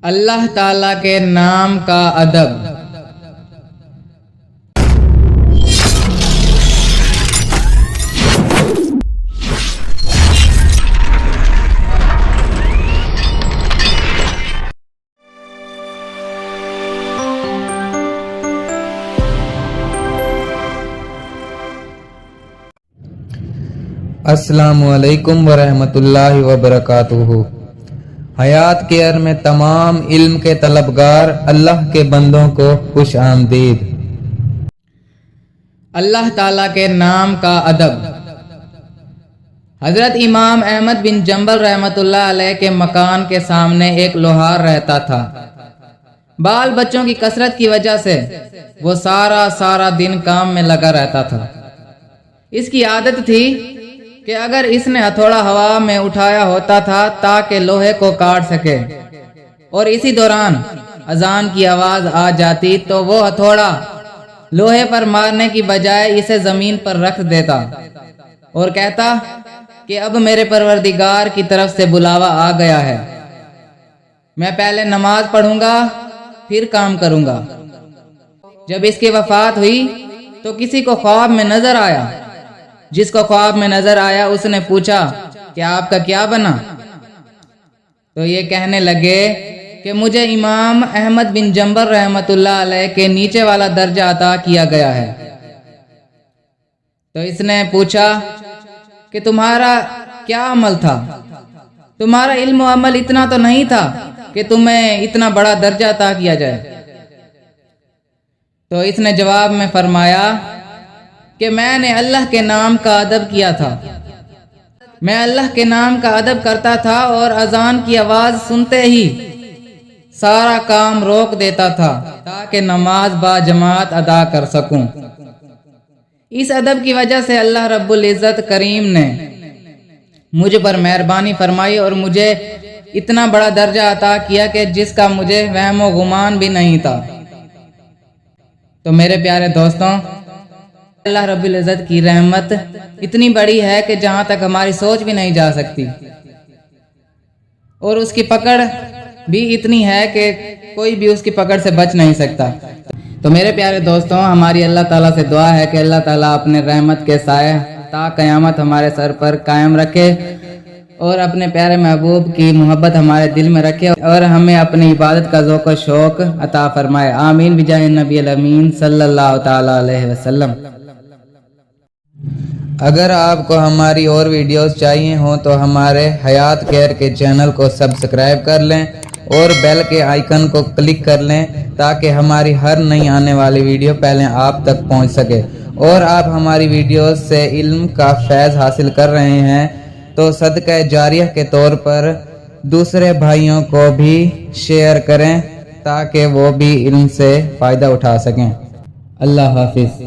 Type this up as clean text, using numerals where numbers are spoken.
اللہ تعالیٰ کے نام کا ادب۔ السلام علیکم ورحمۃ اللہ وبرکاتہ۔ حیات کیئر میں تمام علم کے طلبگار اللہ کے بندوں کو خوش آمدید۔ اللہ تعالیٰ کے نام کا ادب۔ حضرت امام احمد بن جنبل رحمۃ اللہ علیہ کے مکان کے سامنے ایک لوہار رہتا تھا۔ بال بچوں کی کثرت کی وجہ سے وہ سارا دن کام میں لگا رہتا تھا۔ اس کی عادت تھی کہ اگر اس نے ہتھوڑا ہوا میں اٹھایا ہوتا تھا تاکہ لوہے کو کاٹ سکے، اور اسی دوران اذان کی آواز آ جاتی تو وہ ہتھوڑا لوہے پر مارنے کی بجائے اسے زمین پر رکھ دیتا اور کہتا کہ اب میرے پروردگار کی طرف سے بلاوا آ گیا ہے، میں پہلے نماز پڑھوں گا پھر کام کروں گا۔ جب اس کی وفات ہوئی تو کسی کو خواب میں نظر آیا۔ جس کو خواب میں نظر آیا اس نے پوچھا کہ آپ کا کیا بنا؟ تو یہ کہنے لگے کہ مجھے امام احمد بن جنبل رحمۃ اللہ علیہ کے نیچے والا درجہ عطا کیا گیا ہے۔ تو اس نے پوچھا کہ تمہارا کیا عمل تھا؟ تمہارا علم و عمل اتنا تو نہیں تھا کہ تمہیں اتنا بڑا درجہ عطا کیا جائے۔ تو اس نے جواب میں فرمایا کہ میں نے اللہ کے نام کا ادب کیا تھا۔ میں اللہ کے نام کا ادب کرتا تھا اور اذان کی آواز سنتے ہی سارا کام روک دیتا تھا تاکہ نماز با جماعت ادا کر سکوں۔ اس ادب کی وجہ سے اللہ رب العزت کریم نے مجھ پر مہربانی فرمائی اور مجھے اتنا بڑا درجہ عطا کیا کہ جس کا مجھے وہم و گمان بھی نہیں تھا۔ تو میرے پیارے دوستوں، اللہ رب العزت کی رحمت اتنی بڑی ہے کہ جہاں تک ہماری سوچ بھی نہیں جا سکتی، اور اس کی پکڑ بھی اتنی ہے کہ کوئی بھی اس کی پکڑ سے بچ نہیں سکتا۔ تو میرے پیارے دوستوں، ہماری اللہ تعالیٰ سے دعا ہے کہ اللہ تعالیٰ اپنے رحمت کے سائے تا قیامت ہمارے سر پر قائم رکھے اور اپنے پیارے محبوب کی محبت ہمارے دل میں رکھے اور ہمیں اپنی عبادت کا ذوق و شوق عطا فرمائے۔ آمین بجاہ النبی الامین صلی اللہ تعالیٰ علیہ وسلم۔ اگر آپ کو ہماری اور ویڈیوز چاہیے ہوں تو ہمارے حیات کیئر کے چینل کو سبسکرائب کر لیں اور بیل کے آئیکن کو کلک کر لیں تاکہ ہماری ہر نئی آنے والی ویڈیو پہلے آپ تک پہنچ سکے۔ اور آپ ہماری ویڈیوز سے علم کا فیض حاصل کر رہے ہیں تو صدقہ جاریہ کے طور پر دوسرے بھائیوں کو بھی شیئر کریں تاکہ وہ بھی علم سے فائدہ اٹھا سکیں۔ اللہ حافظ۔